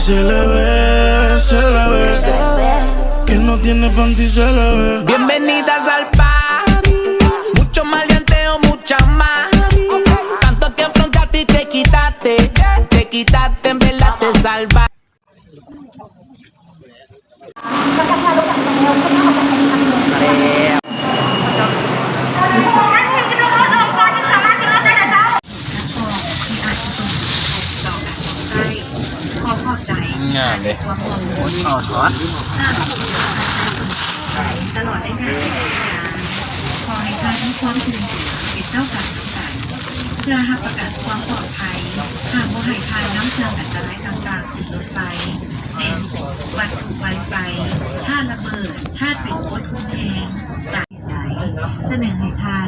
Se la ve, que no tiene panty se la ve. Bienvenidas al party, mucho maleanteo, mucha más. Tanto que afrontaste y te quitaste, en verdad te salvaste.งานเลยอ๋อทอดตลอดได้ค่ะขอให้ทานทั้งความถึงติดเต้ากันน้ำตาลเพื่อให้ประกันความปลอดภัยหากว่าให้ทานน้ำเชื่อมอันตรายต่างๆติดรถไฟเช่นวัตถุไวไฟท่าระเบิดท่าเป็นโคตรแพงจากไหนเสนอให้ทาน